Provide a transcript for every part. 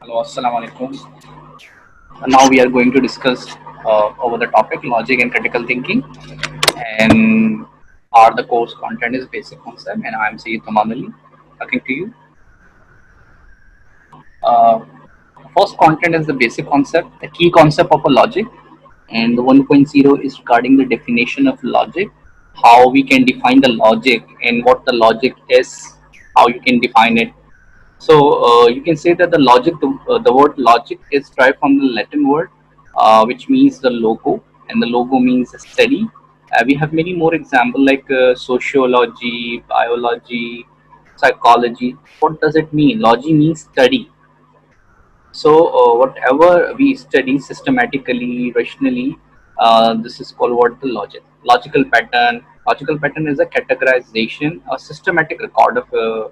Hello, assalamu alaikum. Now we are going to discuss over the topic logic and critical thinking, and our the course content is basic concept, and I am Sayyid Tamam Ali, talking to you. Uh, First content is the basic concept, the key concept of a logic, and the 1.0 is regarding the definition of logic, how we can define the logic and what the logic is, how you can define it. So you can say that the word logic is derived from the Latin word, which means the logo, and the logo means study. We have many more examples like sociology, biology, psychology. What does it mean? Logy means study. So whatever we study systematically, rationally, this is called what the logic. Logical pattern. Logical pattern is a categorization, a systematic record of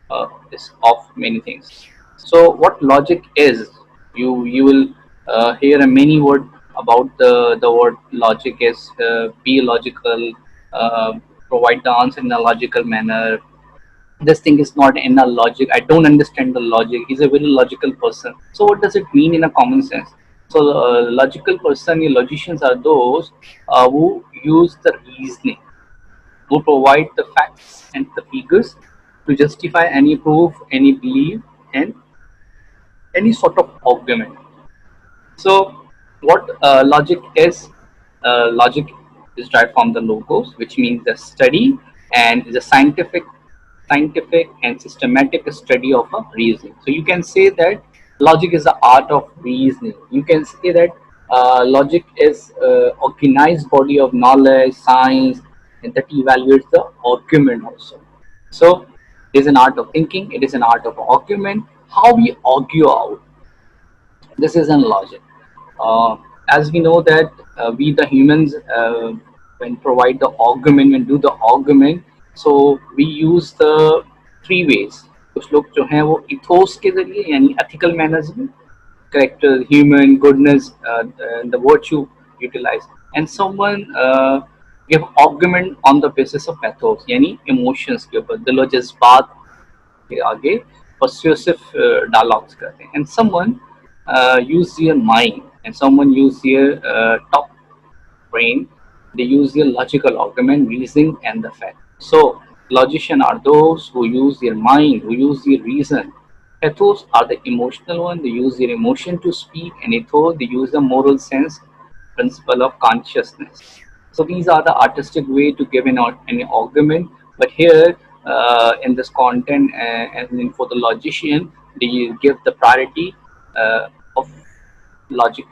of many things. So what logic is? You will hear a many word about the word logic is be logical, uh, provide the answer in a logical manner, this thing is not in a logic, I don't understand the logic, he's a very logical person. So what does it mean in a common sense? So logical person, logicians are those who use the reasoning, who provide the facts and the figures to justify any proof, any belief, and any sort of argument. So, what logic is? Logic is derived from the logos, which means the study and is a scientific and systematic study of a reasoning. So you can say that logic is the art of reasoning. You can say that logic is organized body of knowledge, science, and that evaluates the argument also. So it is an art of thinking. It is an art of argument. How we argue out, this is an logic. As we know that we the humans when provide the argument, when do the argument, so we use the three ways. कुछ लोग जो हैं वो ethos के जरिए यानी ethical manners में character, human goodness, the virtue utilize, and someone give argument on the basis of pathos यानी emotions के ऊपर दिलो जज्बात के आगे persuasive dialogues करते हैं, and someone use their mind, and someone use their top brain, they use their logical argument, reasoning, and the fact. So, logician are those who use their mind, who use their reason. Ethos are the emotional one, they use their emotion to speak, and ethos, they use the moral sense, principle of consciousness. So, these are the artistic way to give an argument. But here, in this content, and then for the logician, they give the priority of logic,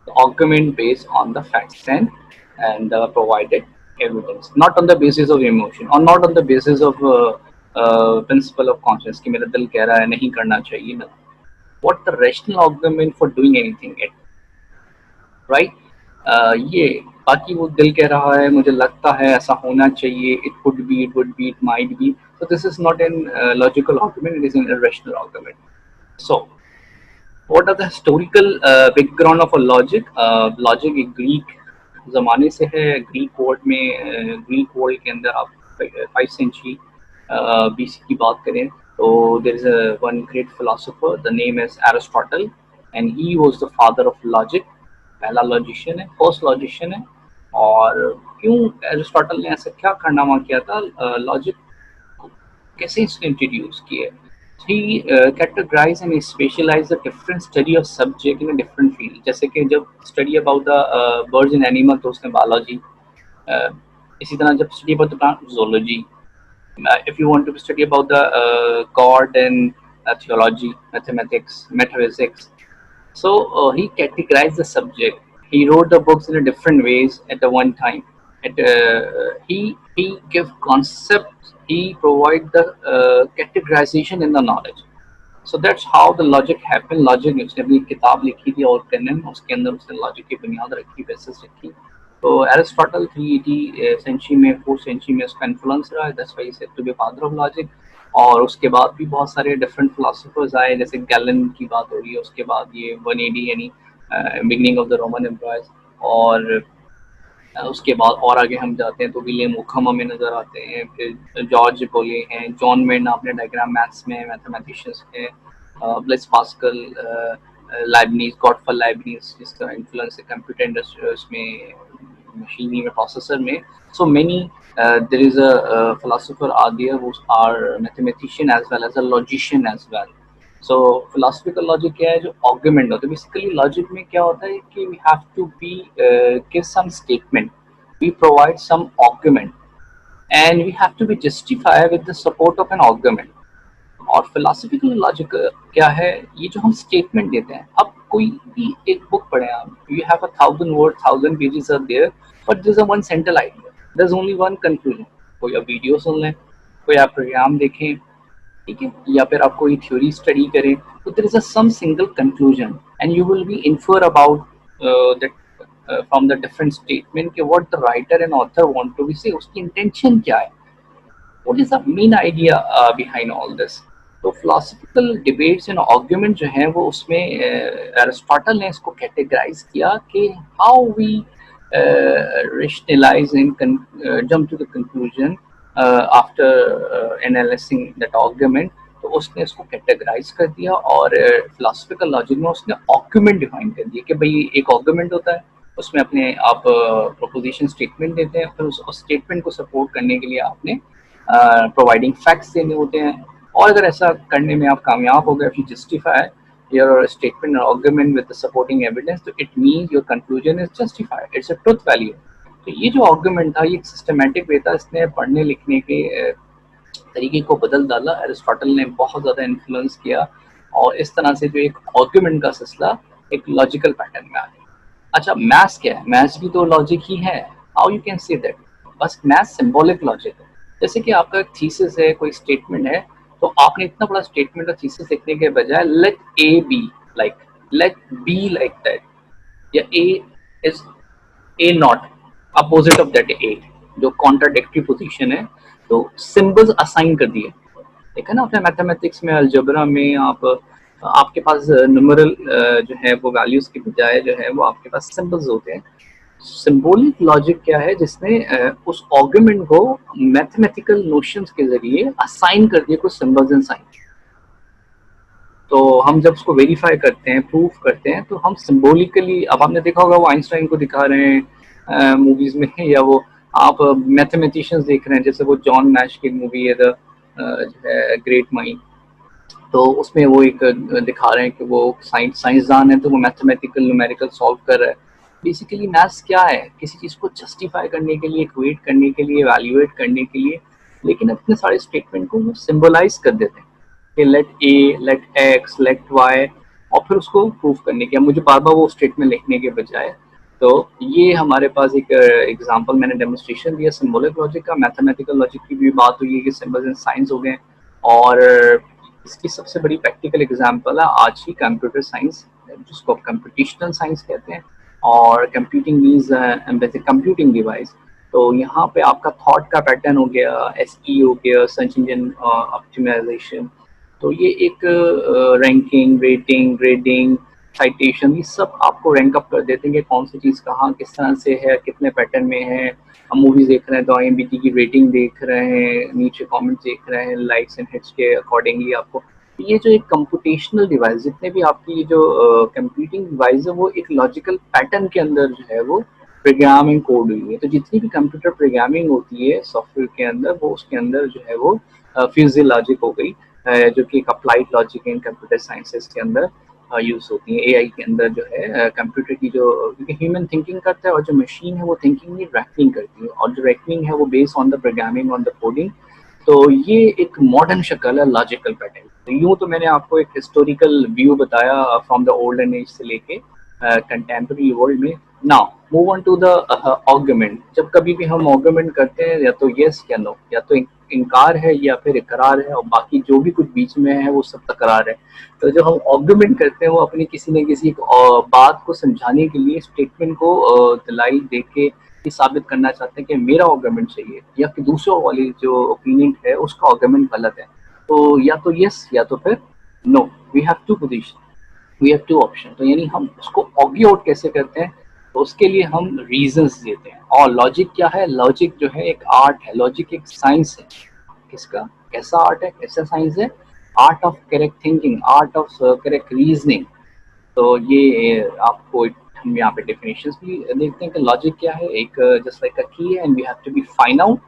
the argument based on the facts and provided evidence, not on the basis of emotion or not on the basis of principle of conscience कि मेरा दिल कह रहा है नहीं करना चाहिए ना. What the rational argument for doing anything it, right? ये बाकी वो दिल कह रहा है मुझे लगता है ऐसा होना चाहिए, it could be, it would be, it might be. So this is not an logical argument, it is an irrational argument. So what are the historical background of a logic? Logic एक Greek ज़माने से है. Greek world में Greek world के अंदर आप 5th century BC की बात करें तो there is one great philosopher, the name is Aristotle, and he was the father of logic. पहला लॉजिशियन है, फर्स्ट लॉजिशियन है. और क्यों एरिस्टोटल ने ऐसा क्या कारनामा किया था, लॉजिक कैसे इसने इंट्रोड्यूस किया है? He categorized and specialized the different study of subject in a different field. जैसे कि जब study about the birds and animal तो उसने biology, इसी तरह जब study about the plant, zoology. If you want to study about the God and theology, mathematics, metaphysics. So he categorized the subject. He wrote the books in a different ways at the one time. He give concepts. He provide the categorization in the knowledge. So that's how the logic happened. Logic उसने अपनी किताब लिखी थी और cannon, उसके अंदर उसने logic की बुनियाद रखी, बेसिस रखी. तो एरिस्टोटल 380 सेंचुरी में, 4th century में उसका इन्फ्लुएंस रहा है. That's why he said to be father of logic. और उसके बाद भी बहुत सारे डिफरेंट फिलोसोफर्स आए, जैसे गैलन की बात हो रही है, उसके बाद ये 180 यानी beginning of the Roman empire. और उसके बाद और आगे हम जाते हैं तो विलियम ओखम हमें नज़र आते हैं, फिर जॉर्ज बोले हैं, जॉन मेन आपने डायग्राम मैथ्स में मैथमेटिशियंस हैं. ब्लेस पास्कल, लाइबनीज, गॉडफल लाइबनीज, जिसका इन्फ्लुएंस है कंप्यूटर इंडस्ट्री उसमें, मशीनी में, प्रोसेसर में. So many there is a philosopher out there who are mathematician as well as a logician as well. So philosophical logic क्या है, जो augment होता है. Basically logic में क्या होता है कि we have to be give some statement, we provide some argument, and we have to be justify with the support of an argument. और फिलोसफिकल लॉजिक क्या है, ये जो हम स्टेटमेंट देते हैं. अब कोई भी एक बुक पढ़े आप, you have 1,000 word, 1,000 pages are there, but there is a one central idea, there is only one conclusion. कोई आप वीडियो सुन लें, कोई आप प्रोग्राम देखें, ठीक है, या फिर आप कोई थ्योरी स्टडी करें, तो there is a some single conclusion, and you will be infer about that from the different statement कि what the writer and author want to be say, उसकी इंटेंशन क्या है, what is the main idea behind all this. तो philosophical debates and argument जो है वो उसमें Aristotle ने इसको कैटेगराइज किया कि how we rationalize and jump to the conclusion after analyzing that argument. तो उसने इसको कैटेगराइज कर दिया, और फिलोसफिकल लॉजिक में उसने आर्ग्यूमेंट डिफाइन कर दिया कि भाई एक आर्ग्यूमेंट होता है, उसमें अपने आप प्रोपोजिशन स्टेटमेंट देते हैं, फिर उस स्टेटमेंट को सपोर्ट करने के लिए आपने प्रोवाइडिंग फैक्ट्स देने होते हैं. और अगर ऐसा करने में आप कामयाब हो गए, if you justify your statement or argument with the supporting evidence, तो it means your conclusion is justified, it's a truth value. तो ये जो आर्गुमेंट था, ये एक सिस्टमैटिक वे था, इसने पढ़ने लिखने के तरीके को बदल डाला. एरिस्टोटल ने बहुत ज़्यादा इन्फ्लुएंस किया, और इस तरह से जो एक आर्गुमेंट का सिलसिला एक लॉजिकल पैटर्न में आ गया. अच्छा, मैथ्स क्या है? मैथ्स भी तो लॉजिक ही है. How you can say that? बस मैथ्स सिंबॉलिक लॉजिक है. जैसे कि आपका थीसिस है, कोई स्टेटमेंट है, तो आपने इतना बड़ा स्टेटमेंट और थीसिस लिखने के बजाय let A B like, let B like that, या A is A not opposite of that A, जो कॉन्ट्राडिक्टरी पोजीशन है, तो सिंबल्स असाइन कर दिए. देखा ना आपने मैथमेटिक्स में, अलजेब्रा में, आप आपके पास न्यूमेरल जो है वो वैल्यूज के बजाय जो है वो आपके पास सिंबल्स होते हैं. सिंबॉलिक लॉजिक क्या है, जिसने उस आर्गुमेंट को मैथमेटिकल नोशंस के जरिए असाइन कर दिए कुछ सिंबल्स एंड साइन. तो हम जब उसको वेरीफाई करते हैं, प्रूफ करते हैं, तो हम सिंबॉलिकली, अब आपने देखा होगा वो आइंस्टाइन को दिखा रहे हैं मूवीज में, या वो आप मैथमेटिशियंस देख रहे हैं, जैसे वो जॉन नैश की मूवी है द ग्रेट माइंड, तो उसमें वो एक दिखा रहे हैं कि वो साइंसदान है, तो वो मैथमेटिकल न्यूमेरिकल सॉल्व कर रहा है. बेसिकली मैथ्स क्या है, किसी चीज़ को जस्टिफाई करने के लिए, इक्वेट करने के लिए, वैल्यूएट करने के लिए, लेकिन अपने सारे स्टेटमेंट को वो सिंबलाइज कर देते हैं कि लेट ए, लेट एक्स, लेट वाई, और फिर उसको प्रूफ करने के. मुझे बार बार वो स्टेटमेंट लिखने के बजाय, तो ये हमारे पास एक एग्जांपल मैंने डेमोन्स्ट्रेशन दिया सिंबॉलिक लॉजिक का. मैथमेटिकल लॉजिक की भी बात हुई है कि सिंबल्स एंड साइंस हो गए, और इसकी सबसे बड़ी प्रैक्टिकल एग्जांपल है आज की कंप्यूटर साइंस, जिसको आप कंप्यूटेशनल साइंस कहते हैं, और computing means basic computing device. तो यहाँ पे आपका थॉट का पैटर्न हो गया, एसई हो गया, सर्च इंजन ऑप्टिमाइजेशन. तो ये एक रैंकिंग, रेटिंग, ग्रेडिंग, साइटेशन, ये सब आपको रैंक अप कर देते हैं कि कौन सी चीज़ कहाँ किस तरह से है, कितने पैटर्न में है. हम मूवीज देख रहे हैं तो IMDb की रेटिंग देख रहे हैं, नीचे कमेंट्स देख रहे हैं, लाइक्स एंड हिट्स के अकॉर्डिंगली आपको. ये जो एक कंप्यूटेशनल डिवाइस, जितने भी आपकी ये जो कंप्यूटिंग डिवाइस है, वो एक लॉजिकल पैटर्न के अंदर जो है वो प्रोग्रामिंग कोड हुई है. तो जितनी भी कंप्यूटर प्रोग्रामिंग होती है सॉफ्टवेयर के अंदर, वो उसके अंदर जो है वो फ्यूजी लॉजिक हो गई, जो कि एक applied logic in computer sciences के अंदर यूज होती है. AI के अंदर जो है कंप्यूटर की जो, क्योंकि ह्यूमन थिंकिंग करता है और जो मशीन है वो थिंकिंग नहीं, रेकनिंग करती है, और जो रेकनिंग है वो based on the programming, on the coding. तो ये एक मॉडर्न शक्ल है लॉजिकल पैटर्न. तो यूँ तो मैंने आपको एक हिस्टोरिकल व्यू बताया फ्रॉम द ओल्डन एज से लेके कंटेम्प्रेरी वर्ल्ड में. Now move on to the argument. जब कभी भी हम आर्गुमेंट करते हैं, या तो यस या नो, या तो इनकार है या फिर इकरार है, और बाकी जो भी कुछ बीच में है वो सब तकरार है. तो जो हम आर्गुमेंट करते हैं वो अपनी किसी न किसी बात को समझाने के लिए स्टेटमेंट को दिलाई दे के ये साबित करना चाहते हैं कि मेरा आर्गुमेंट सही है, या कि दूसरों वाली जो ओपिनियन है उसका आर्गुमेंट गलत है. तो या तो यस या तो फिर no, we have two position, we have two option. तो यानी हम उसको ऑर्ग्यू आउट कैसे करते हैं, तो उसके लिए हम रीजंस देते हैं. और लॉजिक क्या है? लॉजिक जो है एक आर्ट है, लॉजिक एक साइंस है. किसका? कैसा आर्ट है, कैसा साइंस है? Art of correct thinking, art of correct reasoning. तो ये आपको हम यहाँ पे डेफिनेशंस भी देखते हैं कि लॉजिक क्या है। एक जस्ट लाइक अ की है and we have to be find out,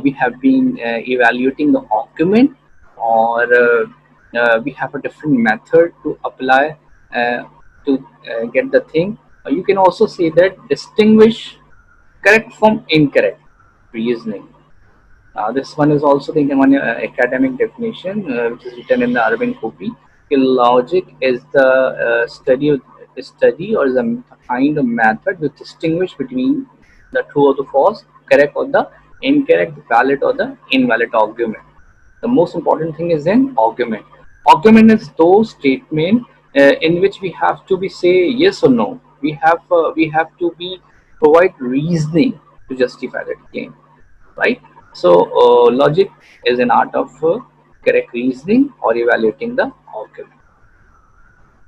we have been evaluating the argument, or we have a different method to apply uh, to get the thing. You can also say that distinguish correct from incorrect reasoning. This one is also the one academic definition which is written in the Arvind Kopi. Logic is the study or is a kind of method to distinguish between the true or the false, correct or the incorrect, valid or the invalid argument. The most important thing is an argument. Argument is those statement in which we have to be say yes or no. We have to be provide reasoning to justify that claim, right? So logic is an art of correct reasoning or evaluating the argument.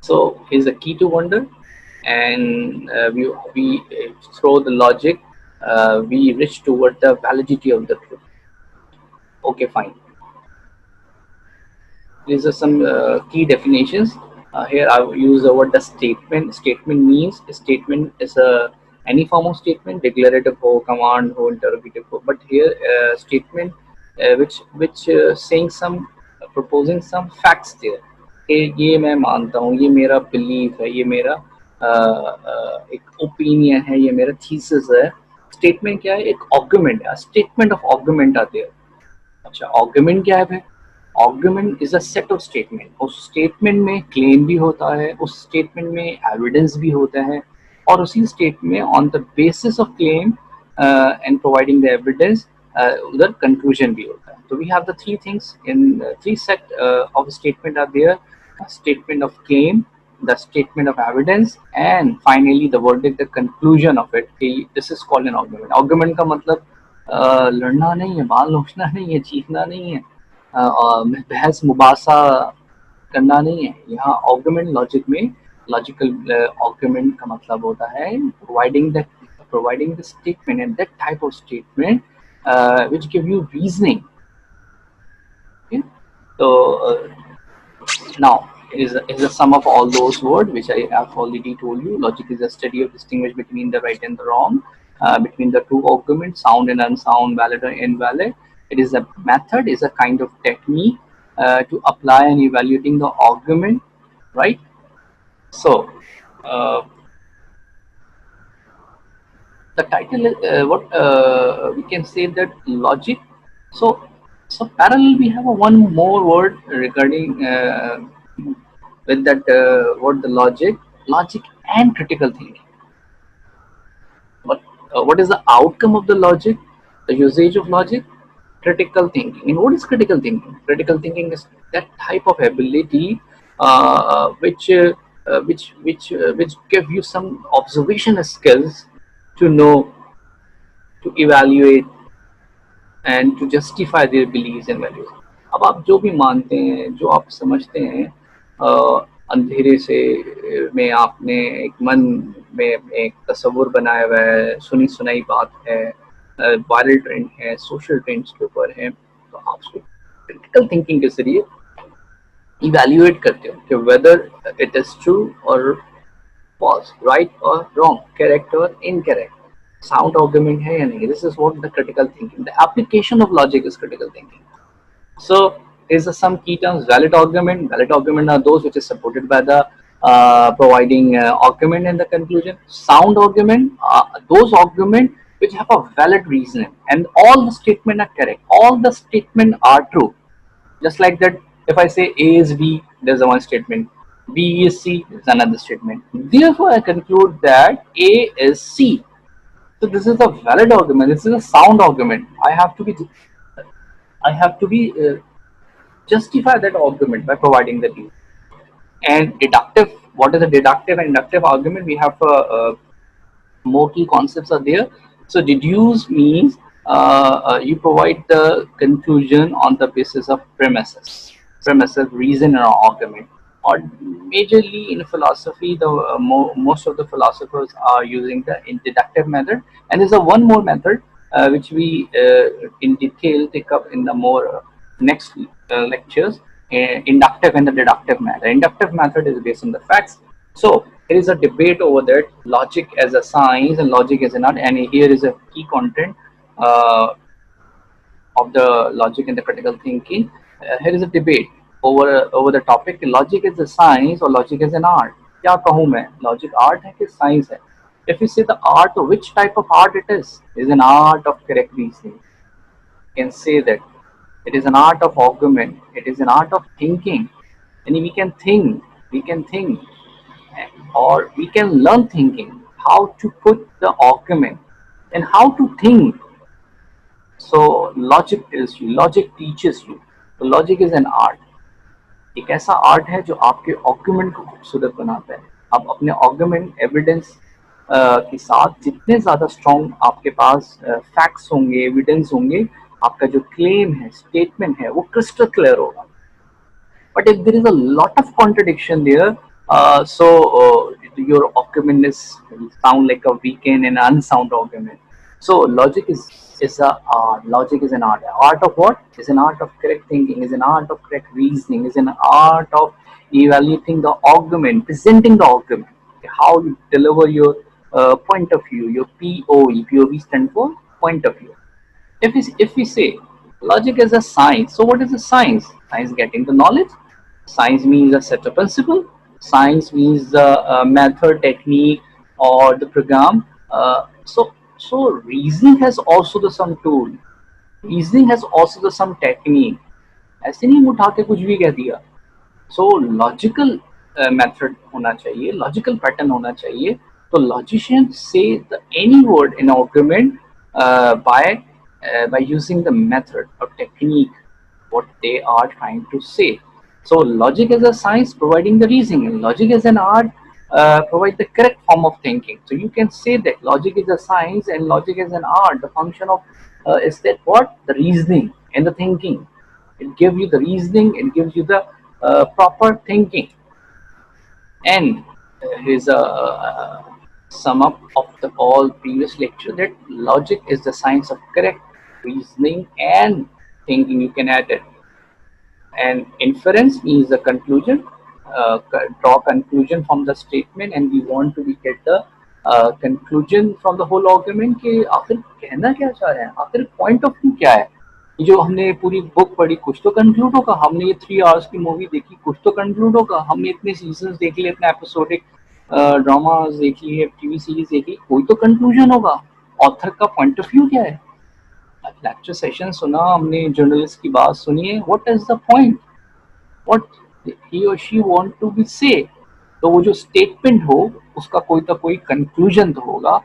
So here's the key to wonder, and we through the logic, we reach toward the validity of the truth. Okay, fine. These are some key definitions. Here I will use the word the statement. Statement means a statement is a any form of statement, declarative हो, command हो, interrogative हो. But here statement which saying some proposing some facts there. कि ये मैं मानता हूँ, ये मेरा बिलीफ है, ये मेरा एक ओपिनियन है, ये मेरा थीसिस है। स्टेटमेंट क्या है? एक आर्गुमेंट है, स्टेटमेंट ऑफ आर्गुमेंट आते हैं। अच्छा, आर्गुमेंट क्या है? Argument is a set of statement. उस स्टेटमेंट में क्लेम भी होता है, उस स्टेटमेंट में एविडेंस भी होता है, और उसी स्टेटमेंट में on the basis of claim and providing the evidence उधर कंक्लूजन भी होता है। तो we have the three things in three set of statement are there: statement of claim, the statement of evidence, and finally the verdict, the conclusion of it. This is called an argument. Argument का मतलब लड़ना नहीं है, बाल नोचना नहीं है, चीखना नहीं है, बहस मुबासा करना नहीं है। यहाँ आर्गुमेंट लॉजिक में लॉजिकल आर्गुमेंट का मतलब होता है providing the statement and that type of statement which give you reasoning. Okay? So now is a sum of all those words which I have already told you. Logic is a study of distinguish between the right and the wrong, between the two arguments, sound and unsound, valid or invalid. It is a method, is a kind of technique to apply and evaluating the argument, right? So the title is what we can say that logic. So parallel we have a one more word regarding with that word, the logic and critical thinking. What is the outcome of the logic, the usage of logic? Critical thinking. And what is critical thinking? Critical thinking is that type of ability which give you some observation skills to know, to evaluate and to justify their beliefs and values. अब आप जो भी मानते हैं, जो आप समझते हैं, अंधेरे से में आपने एक मन में एक तस्वुर बनाया हुआ है, सुनी सुनाई बात है, वायरल ट्रेंड है, सोशल ट्रेंड्स के ऊपर है, तो आप उसको क्रिटिकल थिंकिंग के जरिए इवेल्युएट करते हो कि वेदर इट इज ट्रू और फॉल्स, राइट और रॉन्ग, करेक्ट और इनकरेक्ट, sound argument है या नहीं. This is what the critical thinking, the application of logic is critical thinking. So here's some key terms. Valid argument are those which is supported by the providing argument and the conclusion. Sound argument, those argument which have a valid reason and all the statement are correct, all the statement are true. Just like that, if I say A is B, there's a one statement, B is C, there's another statement, therefore I conclude that A is C. So this is a valid argument. This is a sound argument. I have to be justify that argument by providing the reason. And deductive. What is a deductive and inductive argument? We have more key concepts are there. So deduce means you provide the conclusion on the basis of premises, reason, or argument. Or majorly in philosophy, the most of the philosophers are using the deductive method, and there's a one more method which we in detail take up in the more next lectures, inductive and the deductive method. Inductive method is based on the facts. So there is a debate over that logic as a science and logic as an art. And here is a key content uh, of the logic and the critical thinking. Here is a debate over the topic logic is a science or logic is an art. क्या कहूँ मैं logic art है कि science है? If you say the art, which type of art it is an art of correct reasoning. You can say that it is an art of argument. It is an art of thinking, and we can think, or we can learn thinking how to put the argument and how to think. So logic teaches you. So logic is an art. एक ऐसा art है जो आपके argument को खूबसूरत बनाता है. आप अपने आर्गुमेंट एविडेंस के साथ जितने ज़्यादा स्ट्रॉन्ग आपके पास फैक्ट्स होंगे, एविडेंस होंगे, आपका जो क्लेम है, स्टेटमेंट है, वो क्रिस्टल क्लियर होगा. But if there is a lot of contradiction there, your argument is will sound like a weekend and unsound argument. So logic is a art. Logic is an art. Art of what? Is an art of correct thinking. Is an art of correct reasoning. Is an art of evaluating the argument, presenting the argument, how you deliver your point of view. Your POE. POV stand for point of view. If we say logic is a science, so what is a science? Science getting the knowledge. Science means a set of principle. Science means the method, technique, or the program. So reasoning has also the some tool. Reasoning has also the some technique. ऐसे नहीं उठा के कुछ भी कह दिया. सो logical method होना चाहिए, लॉजिकल पैटर्न होना चाहिए. तो लॉजिशियन से the any word in argument by using the method or technique what they are trying to say. So logic is a science providing the reasoning, and logic is an art provide the correct form of thinking. So you can say that logic is a science and logic is an art. The function of is that what? The reasoning and the thinking. It gives you the reasoning, it gives you the proper thinking. And here's a sum up of the all previous lecture that logic is the science of correct reasoning and thinking. You can add it. And inference means the conclusion, draw conclusion from the statement, and we want to get the conclusion from the whole argument कि आखिर कहना क्या चाह रहे हैं, आखिर point of view क्या है. ये जो हमने पूरी बुक पढ़ी कुछ तो कंक्लूड होगा, हमने ये 3 आवर्स की मूवी देखी कुछ तो कंक्लूड होगा, हमने इतने सीजन्स देख लिए, इतने एपिसोडिक ड्रामास देख लिए, टीवी सीरीज देख ली, कोई तो कंक्लूजन होगा. ऑथर का पॉइंट ऑफ व्यू क्या है. लेक्चर सेशन सुना हमने, जर्नलिस्ट की बात सुनी है, what is the point, what he और शी वांट टू बी से. तो वो जो स्टेटमेंट हो उसका कोई तो कोई कंक्लूजन तो होगा.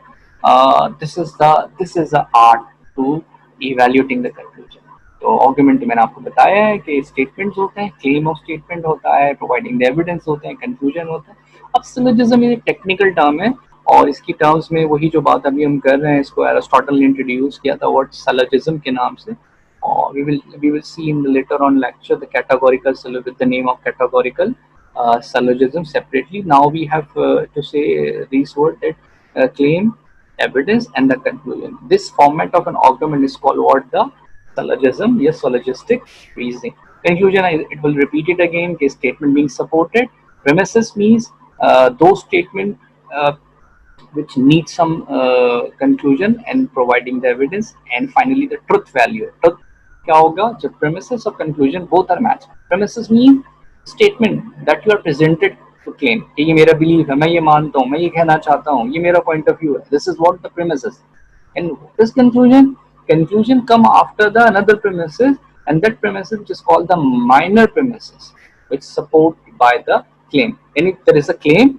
This is the art to evaluating the conclusion. तो आर्गुमेंट मैंने आपको बताया है कि स्टेटमेंट्स होते हैं, क्लेम ऑफ स्टेटमेंट होता है, प्रोवाइडिंग द एविडेंस होते हैं, कंक्लूजन होता है. अब सिलोजिज्म ये टेक्निकल टर्म है और इसकी टर्म्स में वही जो बात अभी हम कर रहे हैं, इसको एरिस्टोटल ने इंट्रोड्यूस किया था वर्ड सिलोजिज्म के नाम से. और we will see in the later on lecture the categorical with the name of categorical syllogism separately. Now we have to say these words that claim, evidence, and the conclusion. This format of an argument is called what? The syllogism. Yes, syllogistic reasoning. Conclusion, it will repeat it again. Case statement being supported. Premises means those statement which need some conclusion and providing the evidence. And finally the truth value. Truth क्या होगा जब premises और conclusion both are matched. Premises mean statement that you are presented to claim कि ये मेरा belief है, मैं ये मानता हूँ, मैं ये कहना चाहता हूँ, ये मेरा point of view है. This is what the premises. And this conclusion come after the another premises, and that premises which is called the minor premises, which support by the claim. And if there is a claim,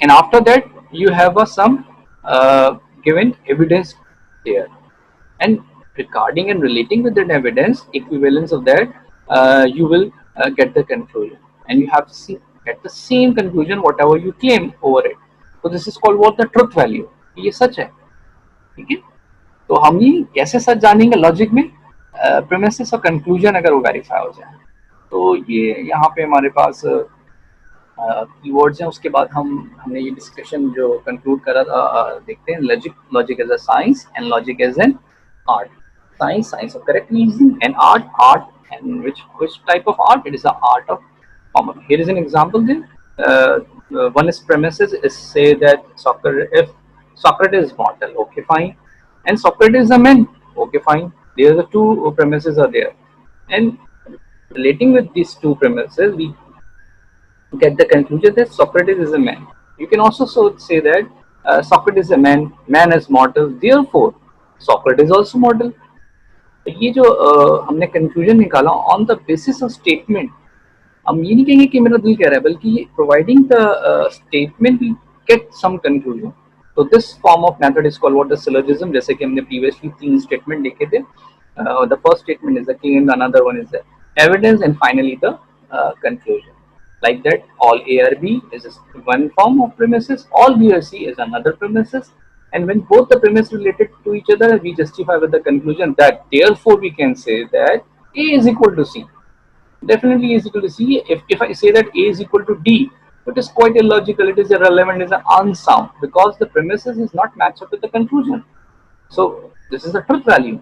and after that you have some given evidence there, and regarding and relating with that evidence, equivalence of that, you will get the conclusion, and you have to get the same conclusion whatever you claim over it. So this is called what? The truth value. ये सच है. ठीक है. तो हम ये कैसे सच जानेंगे logic में? प्रीमिसेस और कंक्लूजन अगर वो वेरीफाई हो जाए. तो ये यहाँ पे हमारे पास कीवर्ड्स हैं. उसके बाद हमने ये डिस्कशन जो कंक्लूड करा था देखते हैं. Logic as a science and logic as an art. Science of correct reasoning, and art And which type of art? It is the art of common. Here is an example there. One is premises is say that if Socrates is mortal, okay, fine, and Socrates is a man, okay, fine. There are the two premises are there, and relating with these two premises, we get the conclusion that Socrates is a man. You can also say that Socrates is a man, man is mortal, therefore Socrates is also mortal. तो ये जो हमने conclusion निकाला on the basis of statement, हम ये नहीं कहेंगे कि मेरा दिल कह रहा है, बल्कि ये providing the statement we get some conclusion. तो this form of method is called what the syllogism. जैसे कि हमने प्रीवियसली तीन स्टेटमेंट लिखे थे. The first statement is the king, another one is the evidence, and finally the conclusion. Like that, all A or B is one form of premises, all B or C is another premises, and when both the premises related to each other, we justify with the conclusion that therefore we can say that A is equal to C. Definitely A is equal to C. If I say that A is equal to D, it is quite illogical, it is irrelevant, it is unsound, because the premises is not matched up with the conclusion. So this is the truth value.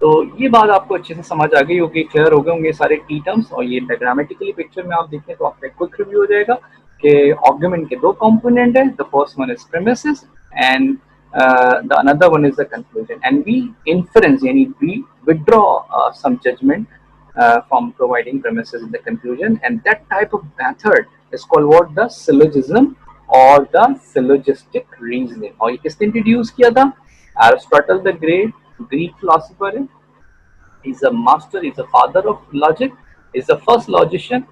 तो ये बात आपको अच्छे से समझ आ गई होगी, clear हो गए होंगे सारे टी टर्म्स. और ये डायग्रामेटिकली पिक्चर में आप देखें तो आपका क्विक रिव्यू हो जाएगा कि आर्गुमेंट के दो कंपोनेंट है. The first one is premises and the another one is the conclusion, and we inference यानी we withdraw some judgement from providing premises in the conclusion, and that type of method is called what? The syllogism or the syllogistic reasoning. और ये किसने introduce किया था? Aristotle the great Greek philosopher. He's a master, he's a father of logic, he's the first logician.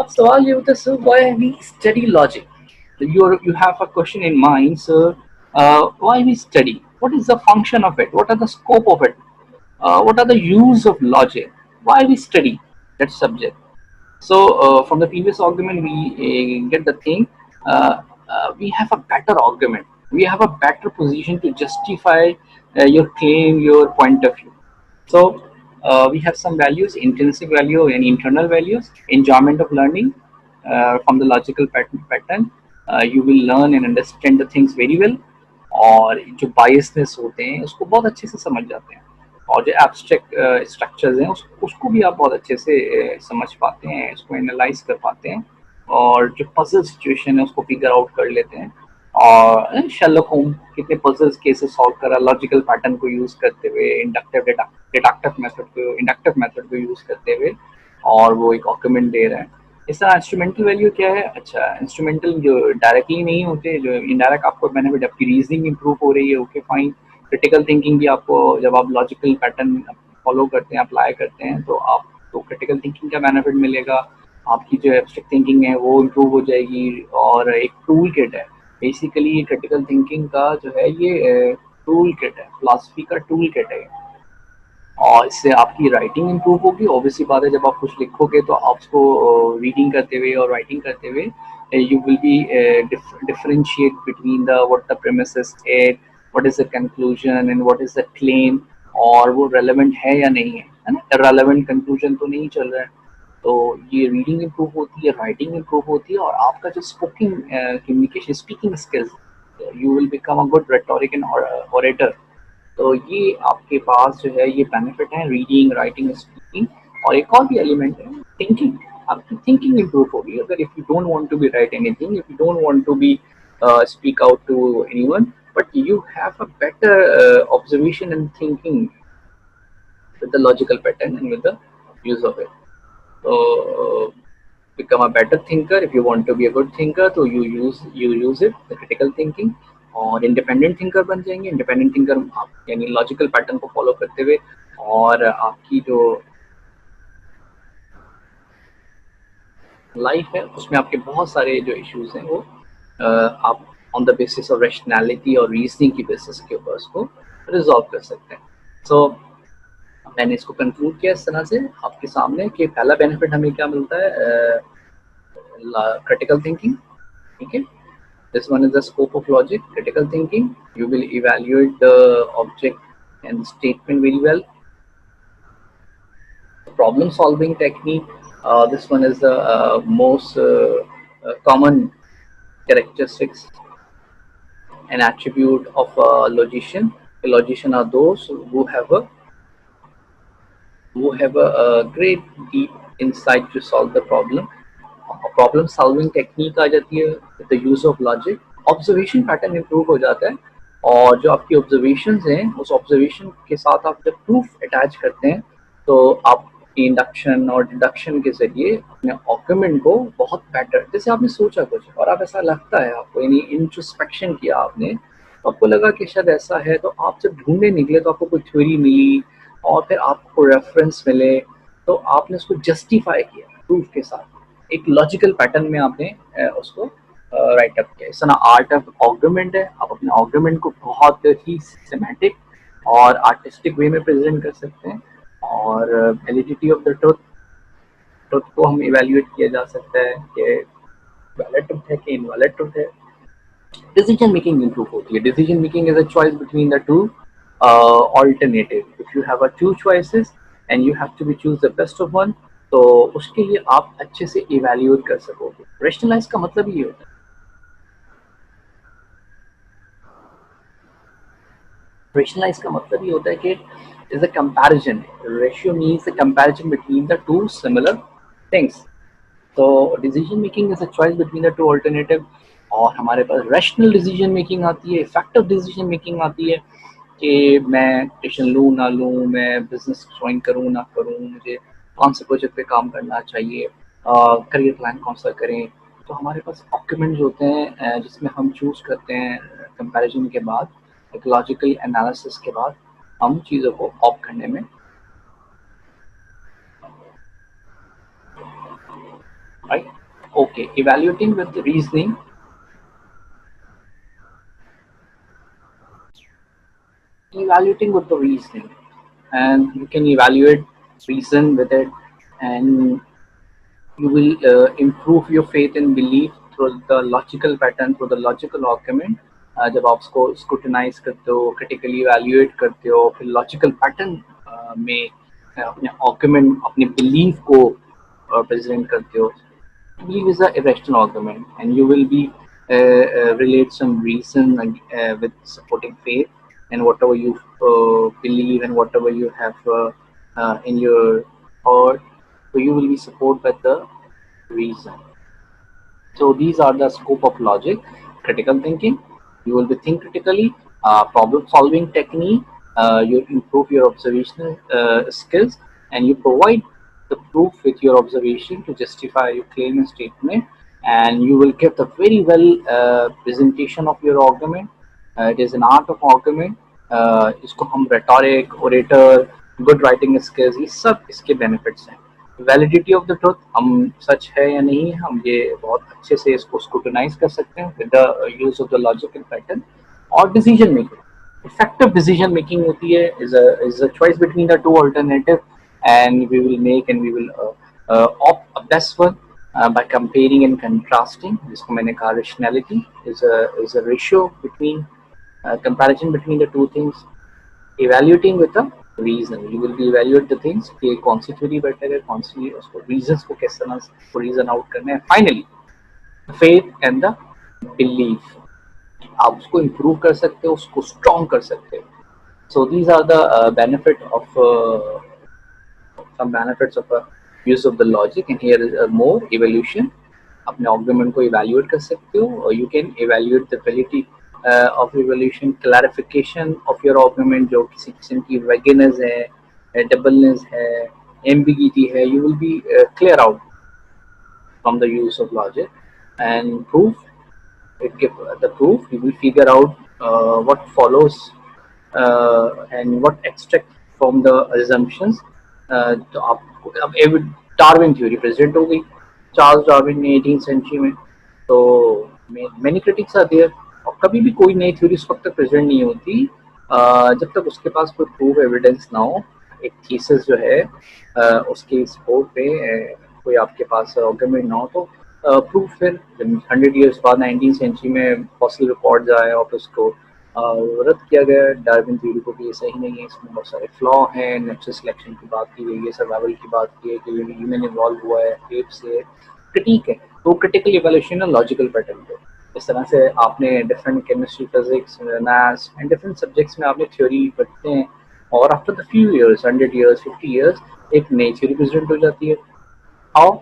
अब सवाल ये होता है, sir, why we study logic? You have a question in mind, sir. Why we study? What is the function of it? What are the scope of it? What are the use of logic? Why we study that subject? So from the previous argument, we get the thing. We have a better argument. We have a better position to justify your claim, your point of view. So we have some values: intrinsic value and internal values. Enjoyment of learning from the logical pattern. You will learn and understand the things very well. और जो biasness होते हैं उसको बहुत अच्छे से समझ जाते हैं, और जो एब्स्ट्रैक्ट स्ट्रक्चर्स हैं उसको भी आप बहुत अच्छे से समझ पाते हैं, उसको एनालाइज कर पाते हैं, और जो पजल सिचुएशन है उसको फिगर आउट कर लेते हैं. और शर्लक होम कितने पजल्स केसेस सॉल्व करा लॉजिकल पैटर्न को यूज करते हुए, इंडक्टिव मेथड को यूज करते हुए, और वो एक आर्गुमेंट दे रहा है. इसका इंस्ट्रूमेंटल वैल्यू क्या है? अच्छा, इंस्ट्रूमेंटल जो डायरेक्टली नहीं होते, जो इनडायरेक्ट आपको बेनिफिट, आपकी रीजनिंग इंप्रूव हो रही है, ओके फाइन. क्रिटिकल थिंकिंग भी आपको, जब आप लॉजिकल पैटर्न फॉलो करते हैं, अप्लाई करते हैं, तो आपको क्रिटिकल थिंकिंग का बेनिफिट मिलेगा. आपकी जो एब्स्ट्रैक्ट थिंकिंग है वो इम्प्रूव हो जाएगी. और एक टूल किट है बेसिकली, ये क्रिटिकल थिंकिंग का जो है ये टूल किट है, फिलॉसफी का टूल किट है. और इससे आपकी राइटिंग इम्प्रूव होगी. ऑब्वियसली बात है, जब आप कुछ लिखोगे तो आप उसको रीडिंग करते हुए और राइटिंग करते हुए you will B differentiate between the what the premises is, what is the conclusion and what is the claim, और वो रेलेवेंट है या नहीं है ना. इररेलेवेंट कंक्लूजन तो नहीं चल रहा है. तो ये रीडिंग इम्प्रूव होती है, राइटिंग इम्प्रूव होती है, और आपका जो स्पोकिंग communication speaking skills, you will become a good rhetoric and orator. तो ये आपके पास जो है ये बेनिफिट है, रीडिंग, राइटिंग, स्पीकिंग. और एक और भी एलिमेंट है थिंकिंग. आपकी थिंकिंग इम्प्रूव होगी. अगर if you don't want to be right anything, if you don't want to be speak out to anyone, but you have a better observation and thinking with the logical pattern and with the use of it. So become a better thinker. If you want to be a good thinker, तो you use it, the critical thinking. और independent thinker बन जाएंगे. Independent thinker आप यानी logical pattern को follow करते हुए, और आपकी जो लाइफ है उसमें आपके बहुत सारे जो इश्यूज हैं वो आप on the basis of rationality और रीजनिंग की बेसिस के ऊपर उसको रिजॉल्व कर सकते हैं. सो मैंने इसको कंक्लूड किया इस तरह से आपके सामने कि पहला बेनिफिट हमें क्या मिलता है, क्रिटिकल थिंकिंग. ठीक है, this one is the scope of logic, critical thinking. You will evaluate the object and the statement very well. Problem solving technique, this one is the most common characteristics and attribute of a logician. A logician are those who have a who have a great deep insight to solve the problem. Problem solving technique आ जाती है with the use of logic, observation pattern improve हो जाता है, और जो आपकी observations हैं उस ऑब्जर्वेशन के साथ आप जब प्रूफ अटैच करते हैं तो आप इंडक्शन और डिडक्शन के जरिए अपने आर्गुमेंट को बहुत बेटर, जैसे आपने सोचा कुछ और आप ऐसा लगता है आपको, यानी इंट्रोस्पेक्शन किया आपने तो आपको लगा कि शायद ऐसा है, तो आप जब ढूंढने निकले तो आपको कोई थ्योरी मिली और फिर आपको रेफरेंस मिले, तो आपने उसको जस्टिफाई किया प्रूफ के साथ, एक लॉजिकल पैटर्न में आपने उसको राइट अप किया। इस तरह आर्ट ऑफ आर्गुमेंट है, आप अपने आर्गुमेंट को बहुत ही सिस्टमैटिक और आर्टिस्टिक वे में प्रेजेंट कर सकते हैं, और validity of the truth, truth को हम इवेल्युएट किया जा सकता है कि वैलिड ट्रुथ है कि इनवैलिड ट्रुथ है। डिसीजन मेकिंग इंप्रूव होती है, decision making is a choice between the two alternative, if you have a two choices and you have to be choose the best of one, तो उसके लिए आप अच्छे से इवेल्युएट कर सकोगे। रेशनलाइज का मतलब ये होता है, रेशनलाइज का मतलब ये होता है कि is a comparison, ratio means the comparison between the two similar things. तो decision making is a choice between the two alternative, और हमारे पास रैशनल डिसीजन मेकिंग आती है, इफेक्टिव डिसीजन मेकिंग आती है कि मैं ट्यूशन लूँ ना लूँ, मैं बिजनेस ज्वाइन करूँ ना करूँ, मुझे कौन से प्रोजेक्ट पे काम करना चाहिए, करियर प्लान कौन सा करें। तो हमारे पास डॉक्यूमेंट्स होते हैं जिसमें हम चूज करते हैं कंपैरिजन के बाद, एक लॉजिकल एनालिसिस के बाद हम चीज़ों को ऑप्ट करने में, right. Okay, evaluating with reasoning, evaluating with the reasoning, and you can evaluate reason with it, and you will improve your faith and belief through the logical pattern, through the logical argument। जब आप उसको scrutinise करते हो, critically evaluate करते हो, फिर logical pattern में अपने आर्गुमेंट, अपने बिलीफ को प्रेजेंट करते हो, belief is an irrational argument, and you will be relate some reason with supporting faith, and whatever you believe and whatever you have in your heart, so you will be supported by the reason. So these are the scope of logic, critical thinking. You will be think critically, problem solving technique. You improve your observational skills, and you provide the proof with your observation to justify your claim and statement. And you will give the very well presentation of your argument. It is an art of argument. इसको हम rhetoric, orator, good writing skills, ये सब इसके benefits हैं। Validity of the truth, हम सच है या नहीं, हम ये बहुत अच्छे से इसको स्क्रूटनाइज कर सकते हैं with the use of the logical pattern. और decision making, effective decision making होती है, is a choice between the two alternative, and we will make and we will opt a best one by comparing and contrasting, जिसको मैंने कहा rationality is a ratio between comparison between the two things। evaluating with a reason, you will be evaluate the things कि कौन सी theory better है, कौन सी, उसको reasons को किस तरह से reason out करना है। finally faith and the belief, आप उसको improve कर सकते हो, उसको strong कर सकते हो। so these are the benefit of some benefits of a use of the logic, and here is a more evaluation। अपने argument को evaluate कर सकते हो, or you can evaluate the validity of evaluation, clarification of your argument, जो किसी किस्म की vagueness है, doubleness है, ambiguity है, you will be clear out from the use of logic। and proof, it give the proof, you will figure out what follows and what extract from the assumptions। तो आप अब Darwin theory present हो गई Charles Darwin ने 18th century में, तो many critics are there, और कभी भी कोई नई थ्योरी उस वक्त तक प्रेजेंट नहीं होती जब तक उसके पास कोई प्रूफ एविडेंस ना हो। एक थीसिस जो है उसके सपोर्ट पे कोई आपके पास आर्गुमेंट ना हो, तो प्रूफ फिर 100 years बाद 19th सेंचुरी में फॉसिल रिकॉर्ड्स आए और उसको रद्द किया गया डार्विन थ्योरी को कि ये सही नहीं है, इसमें बहुत सारे फ्लॉ हैं, नेचुरल सिलेक्शन की बात की गई है, सर्वाइवल की बात की है कि ह्यूमन इवॉल्व हुआ है एप से, क्रिटिक है। तो क्रिटिकल इवोल्यूशन है लॉजिकल पैटर्न पे। इस तरह से आपने different chemistry, physics, maths and different subjects में आपने थ्योरी पढ़ते हैं, और after the few years, 100 years, 50 years, एक नई थ्योरी प्रेजेंट हो जाती है। हाउ?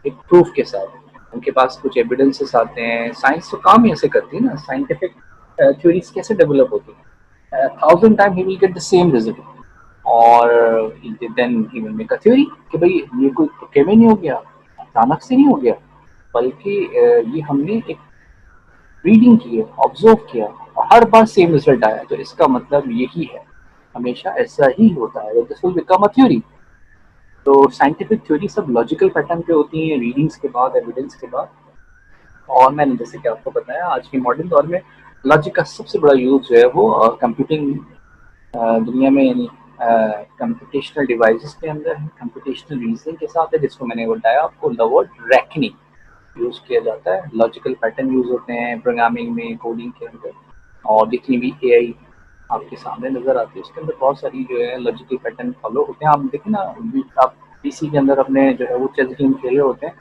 एक प्रूफ के साथ, उनके पास कुछ एविडेंसेस आते हैं। साइंस तो काम ही ऐसे करती है ना, साइंटिफिक थ्योरीज कैसे डेवलप होती है, 1000 time he will get the same result, और then he will make a theory कि भाई ये कोई तुक्के में नहीं हो गया, अचानक से नहीं हो गया, बल्कि ये हमने एक रीडिंग की है, ऑब्जर्व किया, और हर बार सेम रिजल्ट आया, तो इसका मतलब यही है, हमेशा ऐसा ही होता है, this will become a theory. तो साइंटिफिक थ्योरी सब लॉजिकल पैटर्न पे होती हैं, रीडिंग्स के बाद, एविडेंस के बाद। और मैंने जैसे कि आपको बताया, आज के मॉडर्न दौर में लॉजिक का सबसे बड़ा यूज जो है वो कंप्यूटिंग दुनिया में, यानी कंप्यूटेशनल डिवाइसेस के अंदर है, कंप्यूटेशनल रीजनिंग के साथ है, जिसको मैंने बताया आपको, द वर्ड रैकनिंग यूज किया जाता है। लॉजिकल पैटर्न यूज होते हैं प्रोग्रामिंग में, कोडिंग के अंदर। और जितनी भी एआई आपके सामने नजर आती है, उसके अंदर बहुत सारी जो है लॉजिकल पैटर्न फॉलो होते हैं। आप देखें ना, आप पीसी के अंदर अपने जो है वो चेस गेम खेले होते हैं,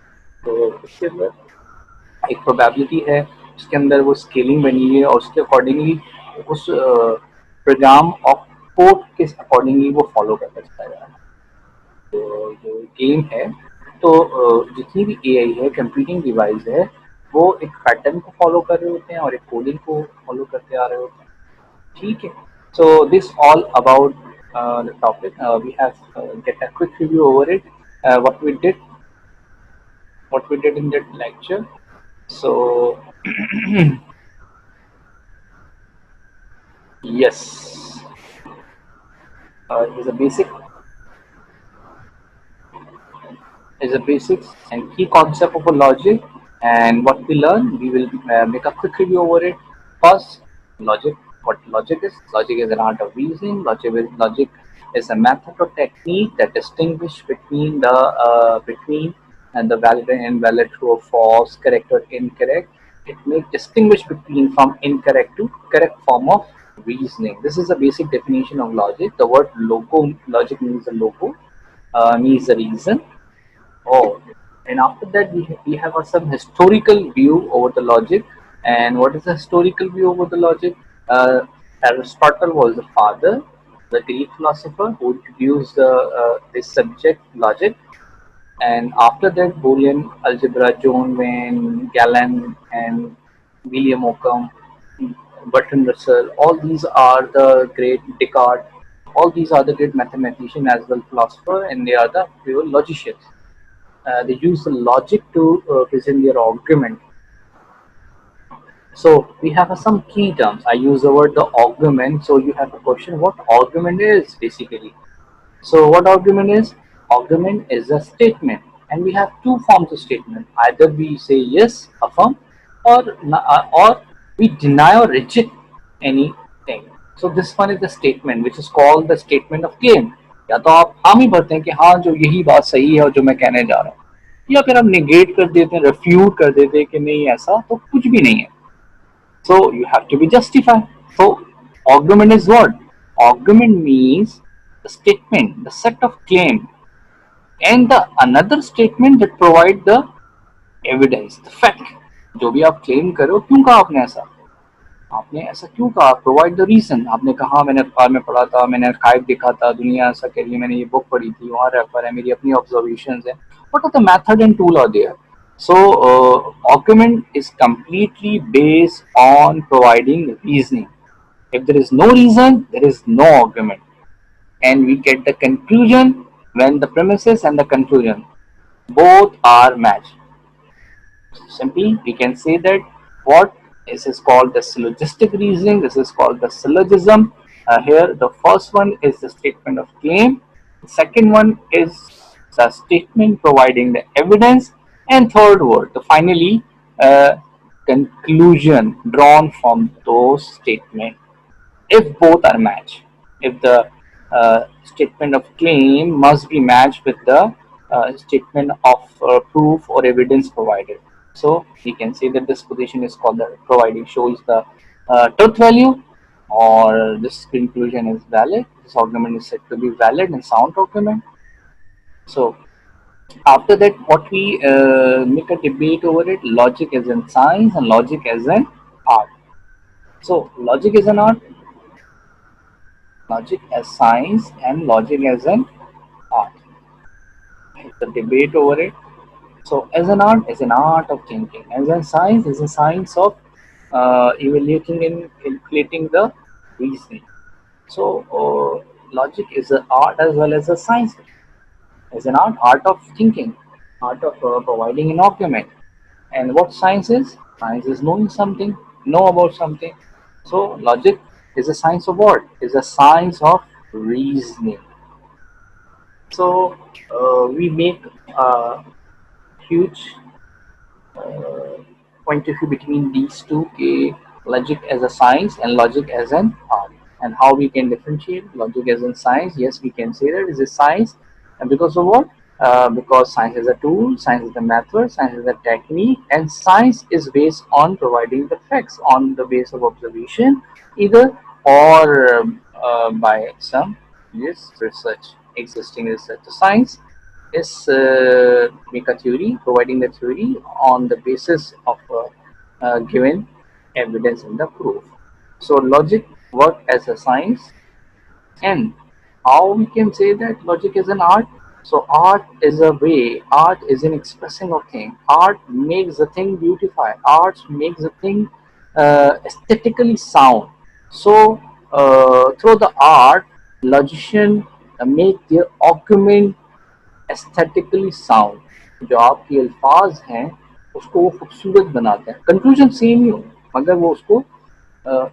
तो उसके अंदर एक प्रोबेबिलिटी है, उसके अंदर वो स्केलिंग बनी हुई है, और उसके अकॉर्डिंगली उस प्रोग्राम और कोड के अकॉर्डिंगली वो फॉलो करता चला जा रहा है। तो जो गेम है, तो जितनी भी एआई है, कंप्यूटिंग डिवाइस है, वो एक पैटर्न को फॉलो कर रहे होते हैं और एक कोडिंग को फॉलो करते आ रहे होते हैं। ठीक है, so this all about the topic. We have get a quick review over it, what we did in that lecture. So yes, is a basic is a basics and key concept of a logic, and what we learn, we will make a quick review over it. First, logic. What logic is? Logic is an art of reasoning. Logic is a method or technique that distinguish between the valid and invalid, true or false, correct or incorrect. It may distinguish between from incorrect to correct form of reasoning. This is a basic definition of logic. The word logo, logic means the logo, means the reason. Oh, and after that we have some historical view over the logic. And what is the historical view over the logic? Uh, Aristotle was the father, the Greek philosopher who introduced this subject logic. And after that, Boolean algebra, John Wayne, Galen, and William Ockham, Bertrand Russell, all these are the great Descartes. All these are the great mathematician as well philosopher, and they are the pure logicians. They use the logic to present their argument. So we have some key terms. I use the word the argument. So you have a question what argument is basically. So what argument is? Argument is a statement, and we have two forms of statement. Either we say yes, affirm, or we deny or reject anything. So this one is the statement, which is called the statement of claim. या तो आप हामी भरते हैं कि हाँ जो यही बात सही है और जो मैं कहने जा रहा हूँ, या फिर हम निगेट कर देते हैं, रिफ्यूट कर देते हैं कि नहीं ऐसा तो कुछ भी नहीं है. So you have to be justified. So argument is what? Argument means the statement, the set of claim, and the another statement that provide the evidence, the fact. जो भी आप क्लेम करो, क्यों कहा आपने ऐसा, आपने ऐसा क्यों कहा, प्रोवाइड द रीजन. आपने कहा मैंने अखबार में पढ़ा था, मैंने आर्काइव देखा था, दुनिया ऐसा कह रही है, मैंने ये बुक पढ़ी थी, वहाँ रेफर है, मेरी अपनी ऑब्जर्वेशन है. What are the method and tool are there. So argument is completely based on providing reasoning. If there is no reason, there is no argument, and we get the conclusion when the premises and the conclusion both are matched. Simply, we can say that what this is called the syllogistic reasoning. This is called the syllogism. Here, the first one is the statement of claim. The second one is the statement providing the evidence, and third word, the finally conclusion drawn from those statements. If both are matched, if the statement of claim must be matched with the statement of proof or evidence provided. So we can say that this position is called the providing shows the truth value, or this conclusion is valid. This argument is said to be valid and sound argument. So after that, what we make a debate over it. Logic is in science and logic is an art. So logic is an art. logic as science and logic as an art. It's a debate over it. So, as an art, is an art of thinking. As a science, is a science of evaluating and calculating the reasoning. So, logic is an art as well as a science. As an art, art of thinking, art of providing an argument. And what science is? Science is knowing something, know about something. So, logic is a science of what? Is a science of reasoning. So, we make a huge point of view between these two, logic as a science and logic as an art, and how we can differentiate logic as in science. Yes, we can say that it is a science, and because of what? Because science is a tool, science is a method, science is a technique, and science is based on providing the facts on the base of observation, either or by some, yes, research, existing research. So science is make a theory, providing the theory on the basis of given evidence in the proof. So logic work as a science, and how we can say that logic is an art. So art is a way, art is an expressing of thing. Art makes the thing beautify. Art makes the thing aesthetically sound. So through the art, logician make their argument aesthetically sound, जो आपके अल्फाज हैं उसको वो खूबसूरत बनाते हैं. Conclusion same ही हो, मगर वो उसको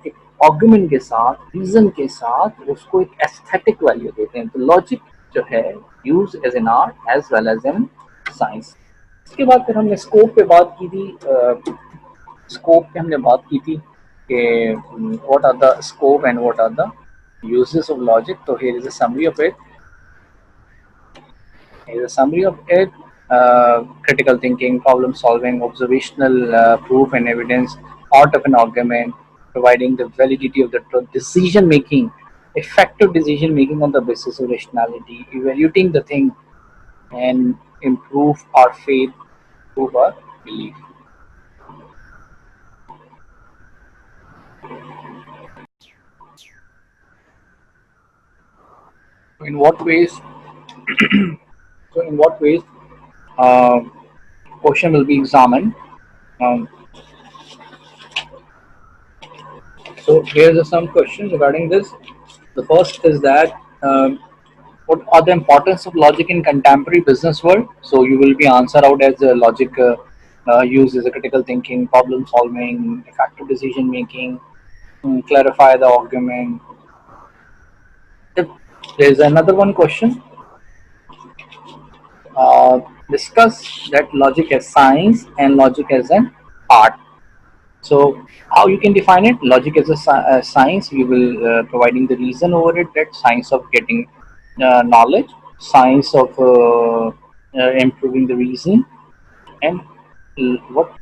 एक आर्गुमेंट के साथ, रीजन के साथ उसको एक एस्थेटिक वैल्यू देते हैं. तो लॉजिक जो है use as an art as well as an science. इसके बाद फिर हमने स्कोप पे बात की थी. स्कोप पे हमने बात की थी कि what are the scope and what are the uses of logic. So here is a summary of it. Is a summary of it: critical thinking, problem solving, observational proof and evidence, art of an argument, providing the validity of the truth, decision making, effective decision making on the basis of rationality, evaluating the thing, and improve our faith, improve our belief. In what ways? So, in what ways? Uh, Question will be examined. Um, so, here are some questions regarding this. The first is that what are the importance of logic in contemporary business world? So you will be answer out as logic used as a critical thinking, problem solving, effective decision making, clarify the argument. If there is another one question, uh, discuss that logic as science and logic as an art. So how you can define it? Logic as a science, we will providing the reason over it, that science of getting knowledge, science of improving the reason, and what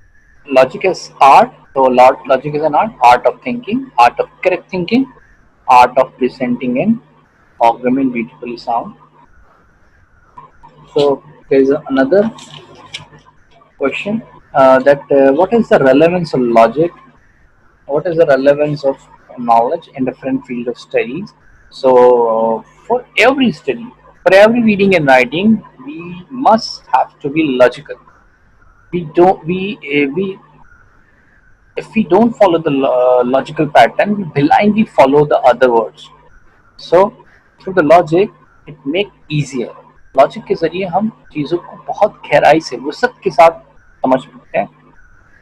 logic is art. So logic is an art of thinking, art of correct thinking, art of presenting an argument beautifully sound. So there is another question, that what is the relevance of logic, what is the relevance of knowledge in different field of studies. So for every study, for every reading and writing, we must have to be logical. We if we don't follow the logical pattern, we blindly follow the other words. So through the logic, it make easier. Logic के जरिए हम चीज़ों को बहुत गहराई से वसत के साथ समझ सकते हैं,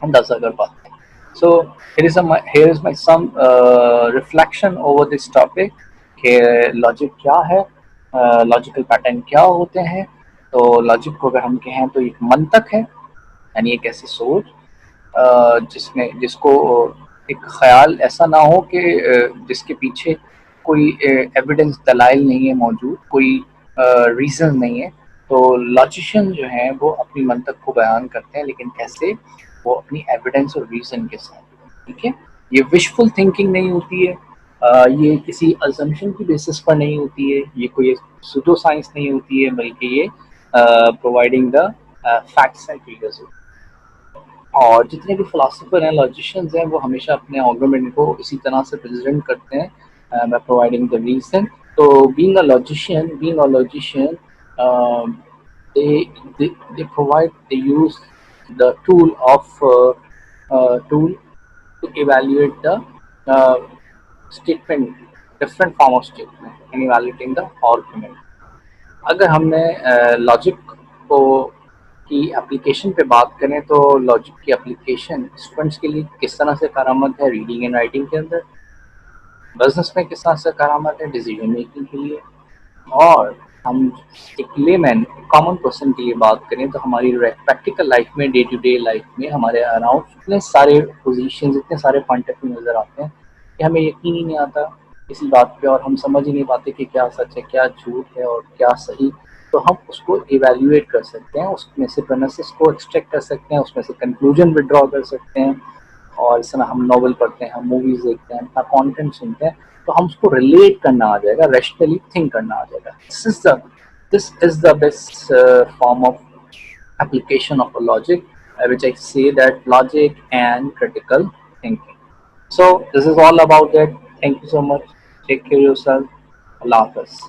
अंदाजा कर पाते हैं. So here is my some reflection over this topic कि लॉजिक क्या है, लॉजिकल पैटर्न क्या होते हैं. तो लॉजिक को अगर हम कहें तो एक मंतक है, यानी एक ऐसी सोच जिसमें जिसको एक ख्याल ऐसा ना हो कि जिसके पीछे कोई एविडेंस दलाइल नहीं है मौजूद, कोई रीज़न नहीं है. तो लॉजिशियन जो हैं वो अपनी मंतक को बयान करते हैं, लेकिन कैसे? वो अपनी एविडेंस और रीज़न के साथ. ठीक है, ये विशफुल थिंकिंग नहीं होती है, ये किसी अजम्पशन की बेसिस पर नहीं होती है, ये कोई सुडो साइंस नहीं होती है, बल्कि ये providing the facts and figures. और जितने भी फिलोसोफर हैं, लॉजिशियंस हैं, वो हमेशा अपने आर्गुमेंट को इसी तरह से प्रेजेंट करते हैं by providing the reason. So being a logician, um, they, they use the tool to evaluate the uh, statement, different form of statement, and evaluating the argument. अगर हमने लॉजिक को की एप्लीकेशन पे बात करें तो लॉजिक की एप्लीकेशन स्टूडेंट्स के लिए किस तरह से कारआमद है रीडिंग एंड राइटिंग के अंदर, बिजनेस में किस तरह से कारआमद है डिसीजन मेकिंग के लिए, और हम एक लेमैन कॉमन पर्सन के लिए बात करें तो हमारी प्रैक्टिकल लाइफ में, डे टू डे लाइफ में हमारे अराउंड इतने सारे पोजीशंस, इतने सारे पॉइंट ऑफ व्यू नज़र आते हैं कि हमें यकीन ही नहीं आता किसी बात पे, और हम समझ ही नहीं पाते कि क्या सच है, क्या झूठ है और क्या सही। तो हम उसको इवेल्युएट कर सकते हैं, उसमें से प्रेमिसेस को एक्सट्रैक्ट कर सकते हैं, उसमें से कंक्लूजन विड्रॉ कर सकते हैं। और इस तरह हम नॉवल पढ़ते हैं, हम मूवीज देखते हैं, अपना कंटेंट सुनते हैं, तो हम उसको रिलेट करना आ जाएगा, रैशनली थिंक करना आ जाएगा। This is the best form of application of a logic, which I say that logic and critical thinking. So this is all about it. Thank you so much. Take care of yourself. Allah Hafiz.